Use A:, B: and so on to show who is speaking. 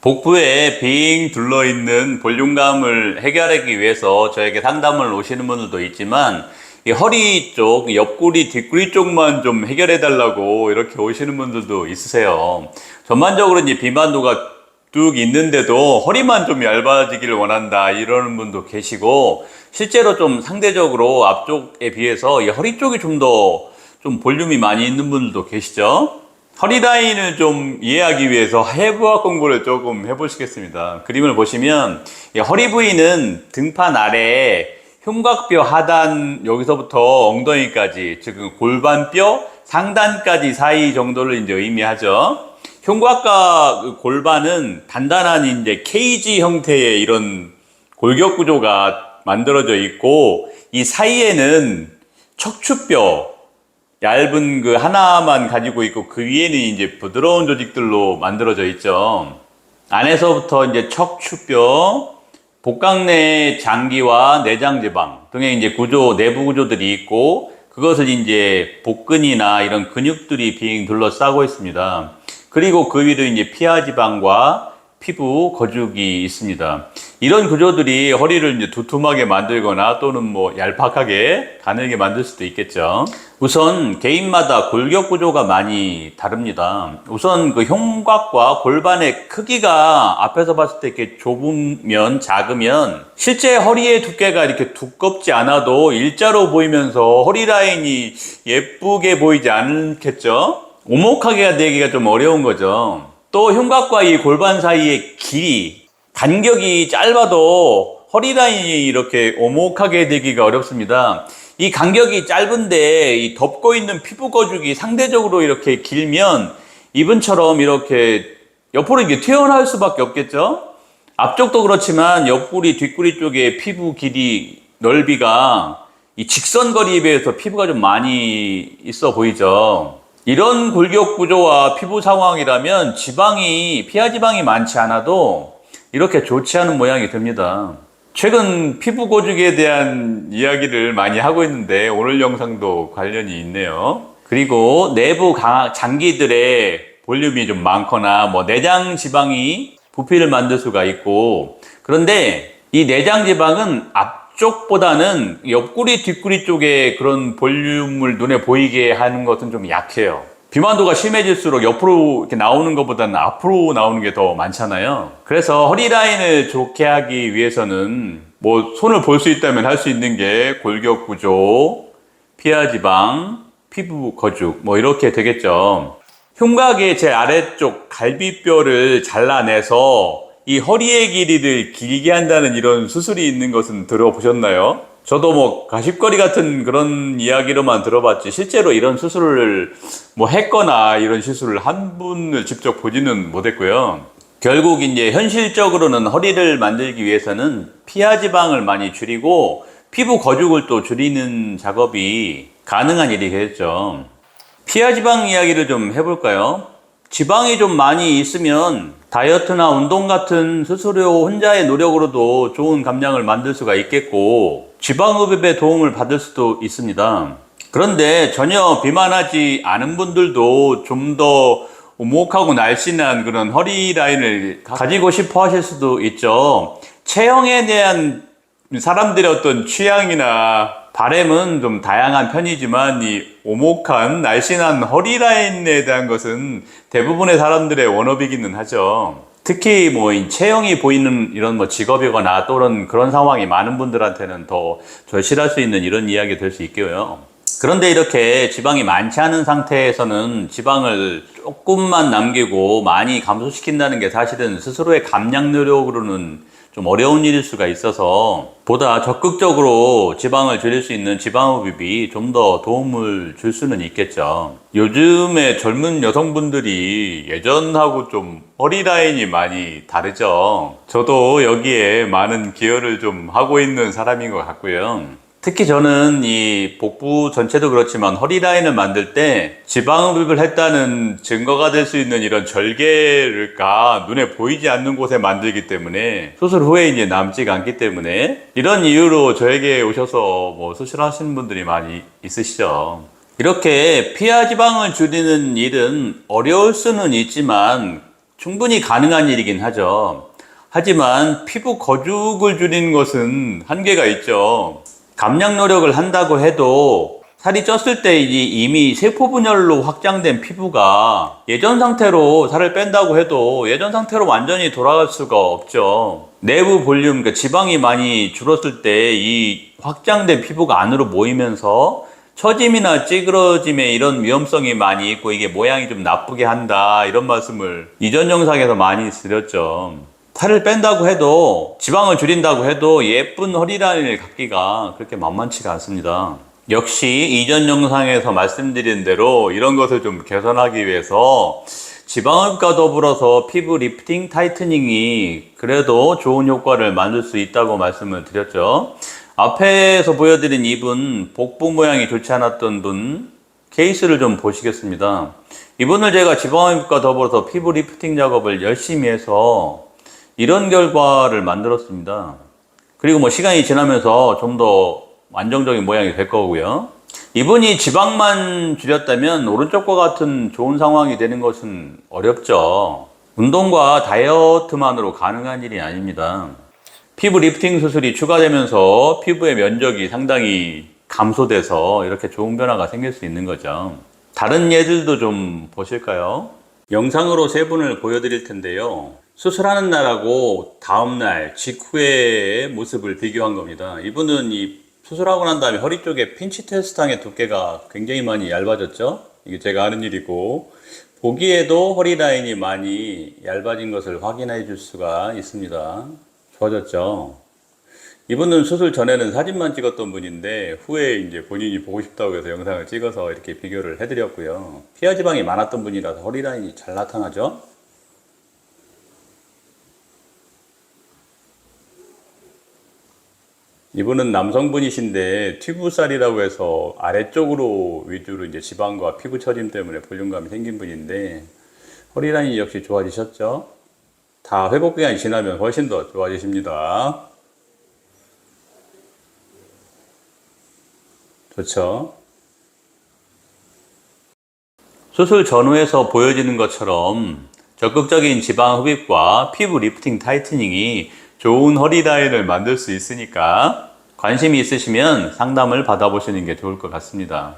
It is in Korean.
A: 복부에 빙 둘러있는 볼륨감을 해결하기 위해서 저에게 상담을 오시는 분들도 있지만 이 허리 쪽, 옆구리, 뒷구리 쪽만 좀 해결해 달라고 이렇게 오시는 분들도 있으세요. 전반적으로 이제 비만도가 뚝 있는데도 허리만 좀 얇아지기를 원한다 이러는 분도 계시고, 실제로 좀 상대적으로 앞쪽에 비해서 이 허리 쪽이 좀 더 볼륨이 많이 있는 분들도 계시죠. 허리 라인을 좀 이해하기 위해서 해부학 공부를 조금 해보시겠습니다. 그림을 보시면 이 허리 부위는 등판 아래에 흉곽뼈 하단, 여기서부터 엉덩이까지, 즉 골반뼈 상단까지 사이 정도를 이제 의미하죠. 흉곽과 그 골반은 단단한 이제 케이지 형태의 이런 골격 구조가 만들어져 있고, 이 사이에는 척추뼈, 얇은 그 하나만 가지고 있고, 그 위에는 이제 부드러운 조직들로 만들어져 있죠. 안에서부터 이제 척추뼈, 복강 내 장기와 내장 지방 등의 이제 구조, 내부 구조들이 있고, 그것을 이제 복근이나 이런 근육들이 빙 둘러싸고 있습니다. 그리고 그 위로 이제 피하 지방과 피부 거죽이 있습니다. 이런 구조들이 허리를 이제 두툼하게 만들거나 또는 뭐 얄팍하게 가늘게 만들 수도 있겠죠. 우선 개인마다 골격 구조가 많이 다릅니다. 우선 그 흉곽과 골반의 크기가 앞에서 봤을 때 이렇게 좁으면, 작으면 실제 허리의 두께가 이렇게 두껍지 않아도 일자로 보이면서 허리 라인이 예쁘게 보이지 않겠죠? 오목하게 되기가 좀 어려운 거죠. 또 흉곽과 이 골반 사이의 길이, 간격이 짧아도 허리 라인이 이렇게 오목하게 되기가 어렵습니다. 이 간격이 짧은데 이 덮고 있는 피부 거죽이 상대적으로 이렇게 길면 이분처럼 이렇게 옆으로 이게 튀어나올 수밖에 없겠죠? 앞쪽도 그렇지만 옆구리, 뒷구리 쪽의 피부 길이, 넓이가 이 직선거리에 비해서 피부가 좀 많이 있어 보이죠? 이런 골격 구조와 피부 상황이라면 피하 지방이 많지 않아도 이렇게 좋지 않은 모양이 됩니다. 최근 피부 거죽에 대한 이야기를 많이 하고 있는데 오늘 영상도 관련이 있네요. 그리고 내부 장기들의 볼륨이 좀 많거나 뭐 내장 지방이 부피를 만들 수가 있고, 그런데 이 내장 지방은 앞쪽보다는 옆구리, 뒷구리 쪽에 그런 볼륨을 눈에 보이게 하는 것은 좀 약해요. 비만도가 심해질수록 옆으로 이렇게 나오는 것보다는 앞으로 나오는 게 더 많잖아요. 그래서 허리 라인을 좋게 하기 위해서는 뭐 손을 볼 수 있다면 할 수 있는 게 골격 구조, 피하 지방, 피부 거죽 뭐 이렇게 되겠죠. 흉곽의 제 아래쪽 갈비뼈를 잘라내서 이 허리의 길이를 길게 한다는 이런 수술이 있는 것은 들어보셨나요? 저도 뭐 가십거리 같은 그런 이야기로만 들어봤지 실제로 이런 수술을 뭐 했거나 이런 시술을 한 분을 직접 보지는 못했고요. 결국 이제 현실적으로는 허리를 만들기 위해서는 피하 지방을 많이 줄이고 피부 거죽을 또 줄이는 작업이 가능한 일이겠죠. 피하 지방 이야기를 좀 해볼까요? 지방이 좀 많이 있으면 다이어트나 운동 같은 스스로 혼자의 노력으로도 좋은 감량을 만들 수가 있겠고, 지방흡입에 도움을 받을 수도 있습니다. 그런데 전혀 비만하지 않은 분들도 좀 더 오목하고 날씬한 그런 허리 라인을 가지고 싶어 하실 수도 있죠. 체형에 대한 사람들의 어떤 취향이나 바램은 좀 다양한 편이지만 이 오목한 날씬한 허리 라인에 대한 것은 대부분의 사람들의 원업이기는 하죠. 특히 뭐 체형이 보이는 이런 뭐 직업이거나 또는 그런 상황이 많은 분들한테는 더 절실할 수 있는 이런 이야기가 될 수 있고요. 그런데 이렇게 지방이 많지 않은 상태에서는 지방을 조금만 남기고 많이 감소시킨다는 게 사실은 스스로의 감량 노력으로는 좀 어려운 일일 수가 있어서 보다 적극적으로 지방을 줄일 수 있는 지방흡입이 좀 더 도움을 줄 수는 있겠죠. 요즘에 젊은 여성분들이 예전하고 좀 허리 라인이 많이 다르죠. 저도 여기에 많은 기여를 좀 하고 있는 사람인 것 같고요. 특히 저는 이 복부 전체도 그렇지만 허리 라인을 만들 때 지방흡입을 했다는 증거가 될 수 있는 이런 절개가 눈에 보이지 않는 곳에 만들기 때문에 수술 후에 이제 남지가 않기 때문에 이런 이유로 저에게 오셔서 뭐 수술하시는 분들이 많이 있으시죠. 이렇게 피하 지방을 줄이는 일은 어려울 수는 있지만 충분히 가능한 일이긴 하죠. 하지만 피부 거죽을 줄이는 것은 한계가 있죠. 감량 노력을 한다고 해도 살이 쪘을 때 이미 세포 분열로 확장된 피부가 예전 상태로 살을 뺀다고 해도 예전 상태로 완전히 돌아갈 수가 없죠. 내부 볼륨, 그러니까 지방이 많이 줄었을 때 이 확장된 피부가 안으로 모이면서 처짐이나 찌그러짐에 이런 위험성이 많이 있고 이게 모양이 좀 나쁘게 한다, 이런 말씀을 이전 영상에서 많이 드렸죠. 살을 뺀다고 해도, 지방을 줄인다고 해도 예쁜 허리라인을 갖기가 그렇게 만만치가 않습니다. 역시 이전 영상에서 말씀드린 대로 이런 것을 좀 개선하기 위해서 지방흡입과 더불어서 피부 리프팅 타이트닝이 그래도 좋은 효과를 만들 수 있다고 말씀을 드렸죠. 앞에서 보여드린 이분, 복부 모양이 좋지 않았던 분 케이스를 좀 보시겠습니다. 이분을 제가 지방흡입과 더불어서 피부 리프팅 작업을 열심히 해서 이런 결과를 만들었습니다. 그리고 뭐 시간이 지나면서 좀 더 안정적인 모양이 될 거고요. 이분이 지방만 줄였다면 오른쪽과 같은 좋은 상황이 되는 것은 어렵죠. 운동과 다이어트만으로 가능한 일이 아닙니다. 피부 리프팅 수술이 추가되면서 피부의 면적이 상당히 감소돼서 이렇게 좋은 변화가 생길 수 있는 거죠. 다른 예들도 좀 보실까요? 영상으로 세 분을 보여드릴 텐데요. 수술하는 날하고 다음날 직후의 모습을 비교한 겁니다. 이분은 이 수술하고 난 다음에 허리 쪽에 핀치 테스트항의 두께가 굉장히 많이 얇아졌죠? 이게 제가 아는 일이고, 보기에도 허리 라인이 많이 얇아진 것을 확인해 줄 수가 있습니다. 좋아졌죠? 이분은 수술 전에는 사진만 찍었던 분인데 후에 이제 본인이 보고 싶다고 해서 영상을 찍어서 이렇게 비교를 해드렸고요. 피하 지방이 많았던 분이라서 허리 라인이 잘 나타나죠? 이분은 남성분이신데 튜브살이라고 해서 아래쪽으로 위주로 이제 지방과 피부 처짐 때문에 볼륨감이 생긴 분인데 허리 라인이 역시 좋아지셨죠? 다 회복 기간이 지나면 훨씬 더 좋아지십니다. 좋죠? 수술 전후에서 보여지는 것처럼 적극적인 지방 흡입과 피부 리프팅 타이트닝이 좋은 허리 라인을 만들 수 있으니까 관심이 있으시면 상담을 받아보시는 게 좋을 것 같습니다.